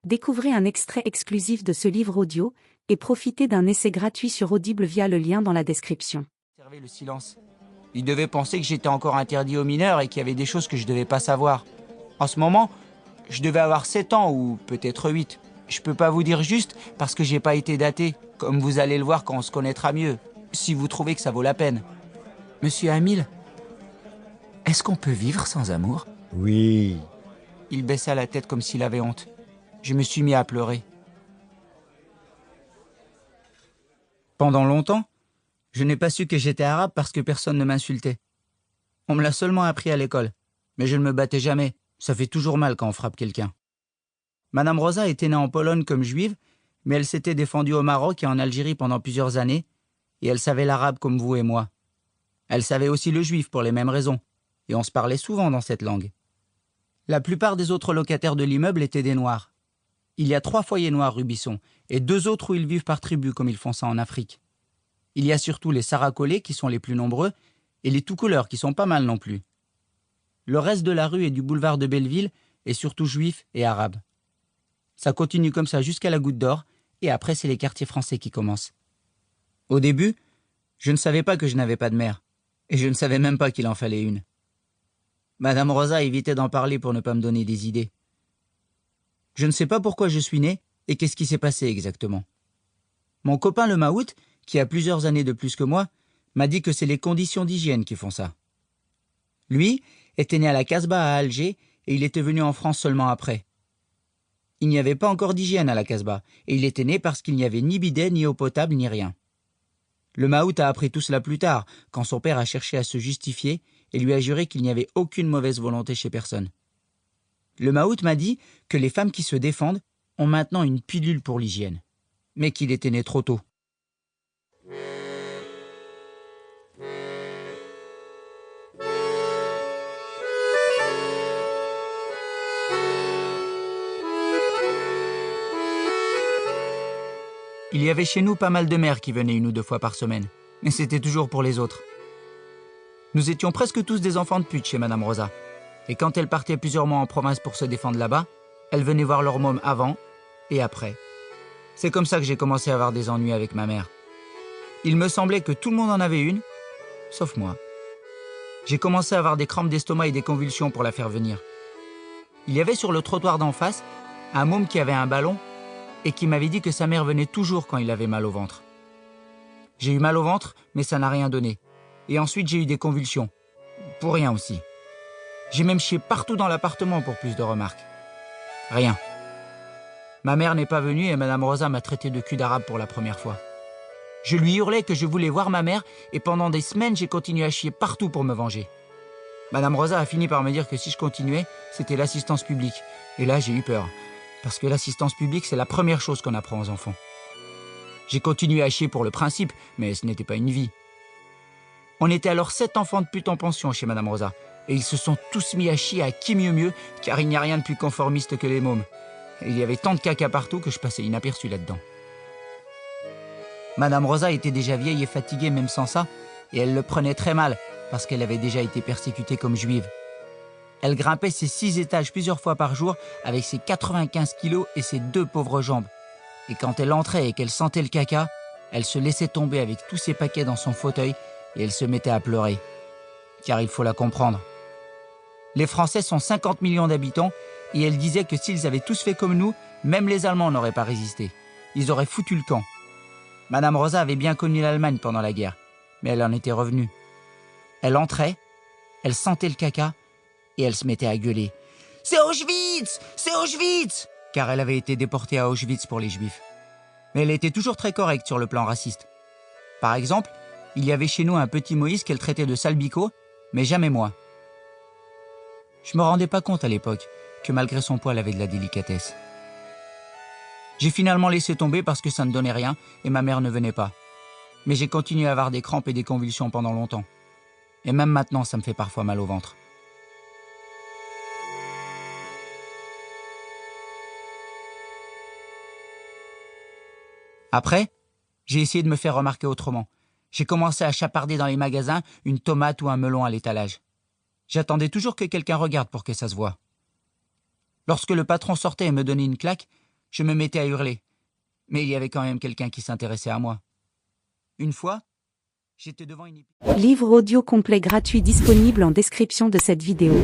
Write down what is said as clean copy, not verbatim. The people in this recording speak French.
Découvrez un extrait exclusif de ce livre audio et profitez d'un essai gratuit sur Audible via le lien dans la description. Observez le silence. Il devait penser que j'étais encore interdit aux mineurs et qu'il y avait des choses que je devais pas savoir. En ce moment, je devais avoir 7 ans ou peut-être 8. Je peux pas vous dire juste parce que j'ai pas été daté, comme vous allez le voir quand on se connaîtra mieux, si vous trouvez que ça vaut la peine. Monsieur Hamil, est-ce qu'on peut vivre sans amour ? Oui. Il baissa la tête comme s'il avait honte. Je me suis mis à pleurer. Pendant longtemps, je n'ai pas su que j'étais arabe parce que personne ne m'insultait. On me l'a seulement appris à l'école, mais je ne me battais jamais. Ça fait toujours mal quand on frappe quelqu'un. Madame Rosa était née en Pologne comme juive, mais elle s'était défendue au Maroc et en Algérie pendant plusieurs années, et elle savait l'arabe comme vous et moi. Elle savait aussi le juif pour les mêmes raisons, et on se parlait souvent dans cette langue. La plupart des autres locataires de l'immeuble étaient des Noirs. Il y a 3 foyers noirs rue Bisson, et 2 autres où ils vivent par tribu comme ils font ça en Afrique. Il y a surtout les Saracolais qui sont les plus nombreux, et les tout-couleurs qui sont pas mal non plus. Le reste de la rue et du boulevard de Belleville est surtout juif et arabe. Ça continue comme ça jusqu'à la Goutte d'Or, et après c'est les quartiers français qui commencent. Au début, je ne savais pas que je n'avais pas de mère, et je ne savais même pas qu'il en fallait une. Madame Rosa évitait d'en parler pour ne pas me donner des idées. Je ne sais pas pourquoi je suis né et qu'est-ce qui s'est passé exactement. Mon copain le Maout, qui a plusieurs années de plus que moi, m'a dit que c'est les conditions d'hygiène qui font ça. Lui était né à la Casbah à Alger et il était venu en France seulement après. Il n'y avait pas encore d'hygiène à la Casbah et il était né parce qu'il n'y avait ni bidet, ni eau potable, ni rien. Le Maout a appris tout cela plus tard, quand son père a cherché à se justifier et lui a juré qu'il n'y avait aucune mauvaise volonté chez personne. Le Maout m'a dit que les femmes qui se défendent ont maintenant une pilule pour l'hygiène, mais qu'il était né trop tôt. Il y avait chez nous pas mal de mères qui venaient 1 ou 2 fois par semaine, mais c'était toujours pour les autres. Nous étions presque tous des enfants de pute chez Madame Rosa. Et quand elle partait plusieurs mois en province pour se défendre là-bas, elle venait voir leur môme avant et après. C'est comme ça que j'ai commencé à avoir des ennuis avec ma mère. Il me semblait que tout le monde en avait une, sauf moi. J'ai commencé à avoir des crampes d'estomac et des convulsions pour la faire venir. Il y avait sur le trottoir d'en face un môme qui avait un ballon et qui m'avait dit que sa mère venait toujours quand il avait mal au ventre. J'ai eu mal au ventre, mais ça n'a rien donné. Et ensuite j'ai eu des convulsions. Pour rien aussi. J'ai même chié partout dans l'appartement pour plus de remarques. Rien. Ma mère n'est pas venue et Madame Rosa m'a traité de cul d'arabe pour la première fois. Je lui hurlais que je voulais voir ma mère et pendant des semaines j'ai continué à chier partout pour me venger. Madame Rosa a fini par me dire que si je continuais, c'était l'assistance publique. Et là j'ai eu peur. Parce que l'assistance publique c'est la première chose qu'on apprend aux enfants. J'ai continué à chier pour le principe, mais ce n'était pas une vie. On était alors 7 enfants de pute en pension chez Madame Rosa. Et ils se sont tous mis à chier à qui mieux, car il n'y a rien de plus conformiste que les mômes. Et il y avait tant de caca partout que je passais inaperçu là-dedans. Madame Rosa était déjà vieille et fatiguée même sans ça, et elle le prenait très mal, parce qu'elle avait déjà été persécutée comme juive. Elle grimpait ses 6 étages plusieurs fois par jour avec ses 95 kilos et ses 2 pauvres jambes. Et quand elle entrait et qu'elle sentait le caca, elle se laissait tomber avec tous ses paquets dans son fauteuil et elle se mettait à pleurer. Car il faut la comprendre. Les Français sont 50 millions d'habitants et elle disait que s'ils avaient tous fait comme nous, même les Allemands n'auraient pas résisté. Ils auraient foutu le camp. Madame Rosa avait bien connu l'Allemagne pendant la guerre, mais elle en était revenue. Elle entrait, elle sentait le caca et elle se mettait à gueuler. « C'est Auschwitz! C'est Auschwitz !» Car elle avait été déportée à Auschwitz pour les Juifs. Mais elle était toujours très correcte sur le plan raciste. Par exemple, il y avait chez nous un petit Moïse qu'elle traitait de salbico, mais jamais moi. Je me rendais pas compte à l'époque que malgré son poil, elle avait de la délicatesse. J'ai finalement laissé tomber parce que ça ne donnait rien et ma mère ne venait pas. Mais j'ai continué à avoir des crampes et des convulsions pendant longtemps. Et même maintenant, ça me fait parfois mal au ventre. Après, j'ai essayé de me faire remarquer autrement. J'ai commencé à chaparder dans les magasins une tomate ou un melon à l'étalage. J'attendais toujours que quelqu'un regarde pour que ça se voie. Lorsque le patron sortait et me donnait une claque, je me mettais à hurler. Mais il y avait quand même quelqu'un qui s'intéressait à moi. Une fois, j'étais devant une... Livre audio complet gratuit disponible en description de cette vidéo.